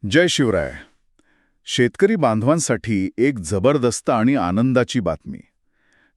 जय शिवराय. शेतकरी बांधवांसाठी एक जबरदस्त आणि आनंदाची बातमी.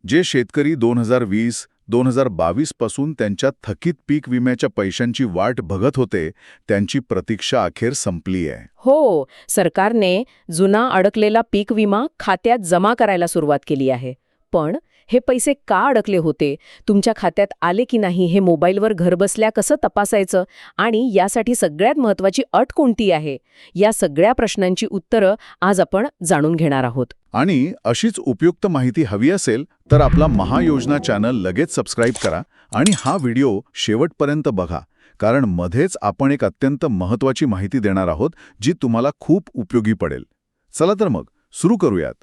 जे शेतकरी 2020-2022 पासून त्यांच्या थकीत पीक विम्याच्या पैशांची वाट बघत होते, त्यांची प्रतीक्षा अखेर संपली आहे. हो, सरकारने जुना अडकलेला पीक विमा खात्यात जमा करायला सुरुवात केली आहे. पण हे पैसे का अडकले होते, तुमच्या खात्यात आले की नाही हे मोबाईलवर घरबसल्या कसं तपासायचं आणि यासाठी सगळ्यात महत्त्वाची अट कोणती आहे, या सगळ्या प्रश्नांची उत्तरं आज आपण जाणून घेणार आहोत. आणि अशीच उपयुक्त माहिती हवी असेल तर आपला महायोजना चॅनल लगेच सबस्क्राईब करा आणि हा व्हिडिओ शेवटपर्यंत बघा, कारण मध्येच आपण एक अत्यंत महत्त्वाची माहिती देणार आहोत जी तुम्हाला खूप उपयोगी पडेल. चला तर मग सुरू करूयात.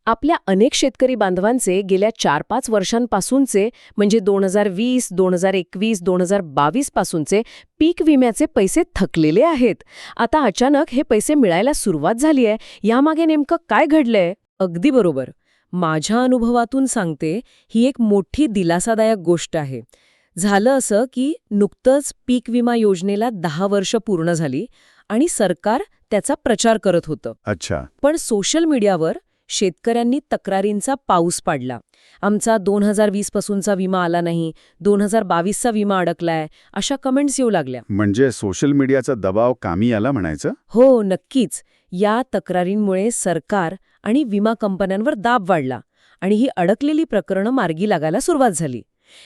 आपल्या अनेक शेतकरी बांधवांचे गेल्या 4-5 वर्षांपासूनचे म्हणजे 2020, 2021, 2022 पासूनचे पीक विम्याचे पैसे थकलेले आहेत. आता अचानक हे पैसे मिळायला सुरुवात झाली आहे. यामागे नेमकं काय घडलंय? अगदी बरोबर. माझ्या अनुभवातून सांगते, ही एक मोठी दिलासादायक गोष्ट आहे. झालं असं की नुकतंच पीक विमा योजनेला 10 वर्ष पूर्ण झाली आणि सरकार त्याचा प्रचार करत होतं. अच्छा. पण सोशल मीडियावर शेतकऱ्यांनी तक्रारींचा पाऊस पाडला. आमचा 2020 पासूनचा विमा आला नाही, 2022चा विमा अडकलाय, अशा कमेंट्स येऊ लागल्या. म्हणजे सोशल मीडियाचा दबाव कामी आला म्हणायचं? हो, नक्कीच. या तक्रारींमुळे सरकार आणि विमा कंपन्यांवर दाब वाढला आणि ही अडकलेली प्रकरणं मार्गी लागायला सुरुवात झाली.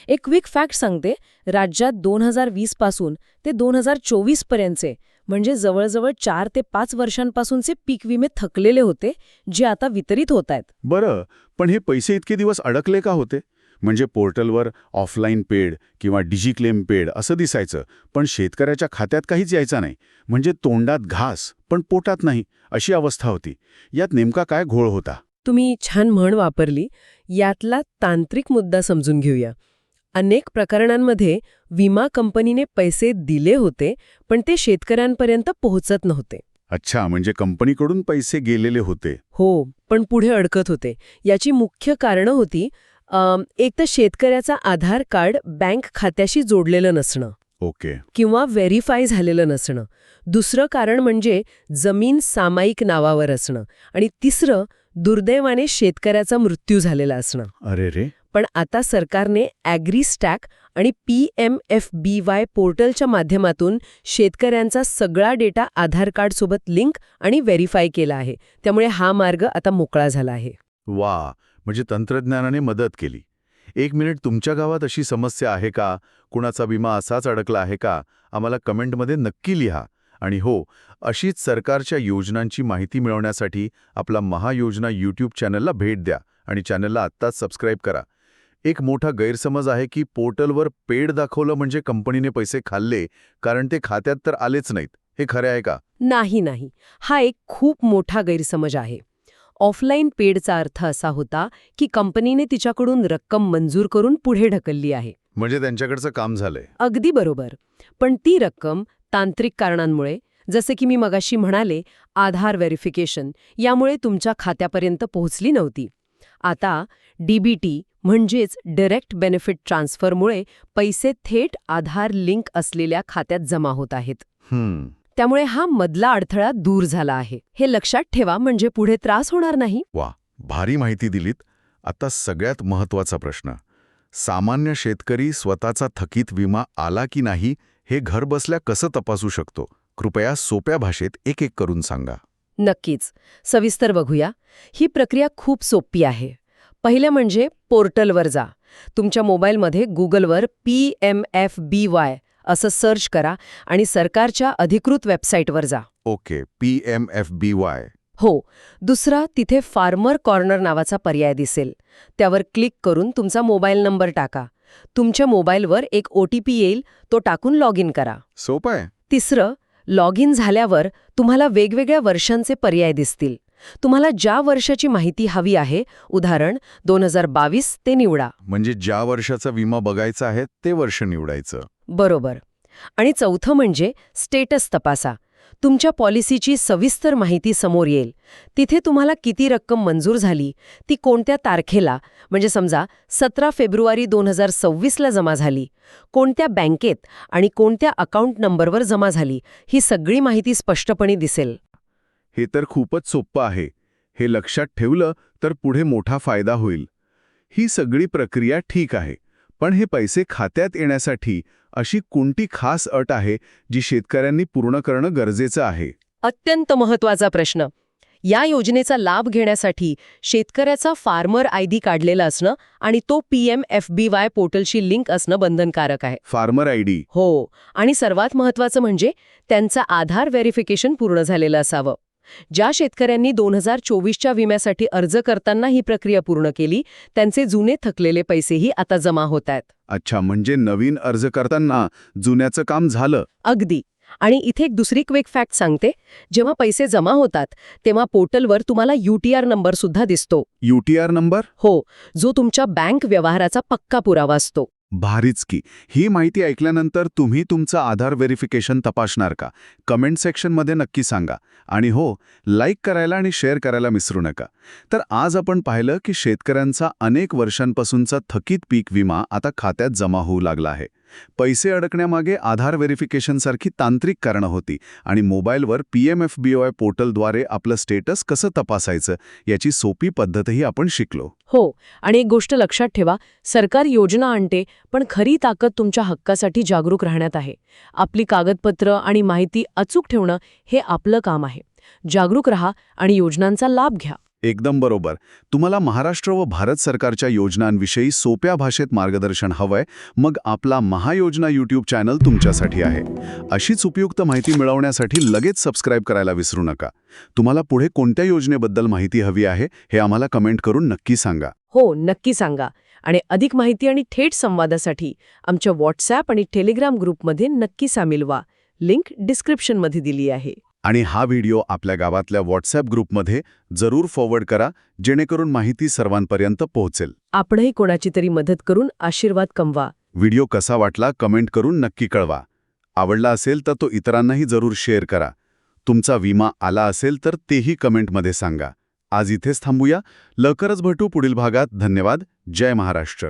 एक क्विक फॅक्ट सांगते, राज्यात 2020 पासून ते 2024 पर्यंतचे म्हणजे जवळजवळ 4 ते 5 वर्षांपासूनचे पीक विमे थकलेले होते, जे आता वितरित होत आहेत. बरं, पण हे पैसे इतके दिवस अडकले का होते? म्हणजे पोर्टलवर ऑफलाईन पेड किंवा डिजिक्लेम पेड असं दिसायचं, पण शेतकऱ्याच्या खात्यात काहीच यायचं नाही. म्हणजे तोंडात घास पण पोटात नाही, अशी अवस्था होती. यात नेमका काय घोळ होता? तुम्ही छान म्हण वापरली. यातला तांत्रिक मुद्दा समजून घेऊया. अनेक प्रकरणांमध्ये विमा कंपनीने पैसे दिले होते, पण ते शेतकऱ्यांपर्यंत पोहोचत नव्हते. अच्छा, म्हणजे कंपनीकडून पैसे गेलेले होते. हो, पण पुढे अडकत होते. याची मुख्य कारणं होती, एक तर शेतकऱ्याचा आधार कार्ड बँक खात्याशी जोडलेलं नसणं. ओके. किंवा व्हेरीफाय झालेलं नसणं. दुसरं कारण म्हणजे जमीन सामायिक नावावर असणं. आणि तिसरं, दुर्दैवाने शेतकऱ्याचा मृत्यू झालेला असणं. अरे रे. पण आता सरकारने ॲग्रीस्टॅक आणि PMFBY पोर्टलच्या माध्यमातून शेतकऱ्यांचा सगळा डेटा आधार कार्डसोबत लिंक आणि व्हेरीफाय केला आहे. त्यामुळे हा मार्ग आता मोकळा झाला आहे. वा, म्हणजे तंत्रज्ञानाने मदत केली. एक मिनिट, तुमच्या गावात अशी समस्या आहे का? कुणाचा विमा असाच अडकला आहे का? आम्हाला कमेंटमध्ये नक्की लिहा. आणि हो, अशीच सरकारच्या योजनांची माहिती मिळवण्यासाठी आपला महायोजना यूट्यूब चॅनलला भेट द्या आणि चॅनलला आत्ताच सबस्क्राईब करा. एक मोठा गैरसमज आहे की पोर्टलवर पेड दाखवलं म्हणजे कंपनीने पैसे खाल्ले, कारण ते खात्यात तर आलेच नाहीत. हे खरे आहे का? नाही. हा एक खूप मोठा गैरसमज आहे. ऑफलाईन पेडचा अर्थ असा होता की कंपनीने तिच्याकडून रक्कम मंजूर करून पुढे ढकलली आहे. म्हणजे त्यांच्याकडचं काम झालंय. अगदी बरोबर. पण ती रक्कम तांत्रिक कारणांमुळे, जसे की मी मगाशी म्हणाले, आधार व्हेरिफिकेशन, यामुळे तुमच्या खात्यापर्यंत पोहोचली नव्हती. आता DBT म्हणजेच डायरेक्ट बेनिफिट ट्रान्सफरमुळे पैसे थेट आधार लिंक असलेल्या खात्यात जमा होत आहेत. त्यामुळे हा मधला अडथळा दूर झाला आहे. हे लक्षात ठेवा, म्हणजे पुढे त्रास होणार नाही. वा, भारी माहिती दिलीत. आता सगळ्यात महत्त्वाचा प्रश्न. सामान्य शेतकरी स्वतःचा थकीत विमा आला की नाही हे घरबसल्या कसं तपासू शकतो? कृपया सोप्या भाषेत एक एक करून सांगा. नक्कीच. सविस्तर बघूया. ही प्रक्रिया खूप सोपी आहे. पहिलं म्हणजे पोर्टलवर जा. तुमच्या मोबाईलमध्ये गुगलवर PMFBY असं सर्च करा आणि सरकारच्या अधिकृत वेबसाईटवर जा. Okay, PMFBY. हो. दुसरा, तिथे फार्मर कॉर्नर नावाचा पर्याय दिसेल. त्यावर क्लिक करून तुमचा मोबाईल नंबर टाका. तुमच्या मोबाईलवर एक OTP येईल, तो टाकून लॉग इन करा. सोपं आहे. तिसरं, लॉग इन झाल्यावर तुम्हाला वेगवेगळ्या वर्षांचे पर्याय दिसतील. तुम्हाला ज्या वर्षाची माहिती हवी आहे, उदाहरण 2022, ते निवडा. म्हणजे ज्या वर्षाचा विमा बघायचा आहे ते वर्ष निवडायचं. बरोबर. आणि चौथं म्हणजे स्टेटस तपासा. तुमच्या पॉलिसीची सविस्तर माहिती समोर येईल. तिथे तुम्हाला किती रक्कम मंजूर झाली, ती कोणत्या तारखेला, म्हणजे समजा 17 फेब्रुवारी 2026ला जमा झाली, कोणत्या बँकेत आणि कोणत्या अकाउंट नंबरवर जमा झाली, ही सगळी माहिती स्पष्टपणे दिसेल. हे तर खूपच सोपं आहे. हे लक्षात ठेवलं तर पुढे मोठा फायदा होईल. ही सगळी प्रक्रिया ठीक आहे, पण हे पैसे खात्यात येण्यासाठी अशी कोणती खास अट आहे जी शेतकऱ्यांनी पूर्ण करणं गरजेचं आहे? अत्यंत महत्त्वाचा प्रश्न. या योजनेचा लाभ घेण्यासाठी शेतकऱ्याचा फार्मर आयडी काढलेला असणं आणि तो PMFBY पोर्टलशी लिंक असणं बंधनकारक आहे. Farmer ID? हो, आणि सर्वात महत्त्वाचं म्हणजे त्यांचा आधार व्हेरिफिकेशन पूर्ण झालेलं असावं. ज्या शेतकऱ्यांनी 2024च्या विम्यासाठी अर्ज करताना ही प्रक्रिया पूर्ण केली, त्यांचे जुने थकलेले पैसेही आता जमा होत आहेत. अच्छा, म्हणजे नवीन अर्ज करताना जुन्याचं काम झालं. अगदी. आणि इथे एक दुसरी क्विक फॅक्ट सांगते. जेव्हा पैसे जमा होतात तेव्हा पोर्टलवर तुम्हाला UTR नंबर सुद्धा दिसतो. UTR number? हो, जो तुमच्या बँक व्यवहाराचा पक्का पुरावा असतो. भारीच की. ही माहिती ऐकल्यानंतर तुम्ही तुमचं आधार व्हेरिफिकेशन तपासणार का? कमेंट सेक्शनमध्ये नक्की सांगा. आणि हो, लाईक करायला आणि शेअर करायला विसरू नका. तर आज आपण पाहिलं की शेतकऱ्यांचा अनेक वर्षांपासूनचा थकीत पीक विमा आता खात्यात जमा होऊ लागला आहे. पैसे अडकण्यामागे आधार व्हेरिफिकेशनसारखी तांत्रिक कारणं होती आणि मोबाईलवर PMFBY पोर्टलद्वारे आपलं स्टेटस कसं तपासायचं याची सोपी पद्धतही आपण शिकलो. हो, आणि एक गोष्ट लक्षात ठेवा, सरकार योजना आणते, पण खरी ताकद तुमच्या हक्कासाठी जागरूक राहण्यात आहे. आपली कागदपत्र आणि माहिती अचूक ठेवणं हे आपलं काम आहे. जागरूक रहा आणि योजनांचा लाभ घ्या. एकदम बरोबर. तुम्हाला महाराष्ट्र व भारत सरकारच्या योजनांविषयी सोप्या भाषेत मार्गदर्शन हवंय, मग आपला महायोजना YouTube चॅनल तुमच्यासाठी आहे. अशीच उपयुक्त माहिती मिळवण्यासाठी लगेच सबस्क्राईब करायला विसरू नका. तुम्हाला पुढे कोणत्या योजनेबद्दल माहिती हवी आहे हे आम्हाला कमेंट करून नक्की सांगा. हो, नक्की सांगा. आणि अधिक माहिती आणि थेट संवादासाठी आमच्या WhatsApp आणि Telegram ग्रुपमध्ये नक्की सामील व्हा. लिंक डिस्क्रिप्शनमध्ये दिली आहे. आणि हा व्हिडिओ आपल्या गावातल्या WhatsApp ग्रुपमध्ये जरूर फॉरवर्ड करा, जेणेकरून माहिती सर्वांपर्यंत पोहोचेल. आपणही कोणाची तरी मदत करून आशीर्वाद कमवा. व्हिडिओ कसा वाटला कमेंट करून नक्की कळवा. आवडला असेल तर तो इतरांनाही जरूर शेअर करा. तुमचा विमा आला असेल तर तेही कमेंटमध्ये सांगा. आज इथेच थांबूया. लवकरच भेटू पुढील भागात. धन्यवाद. जय महाराष्ट्र.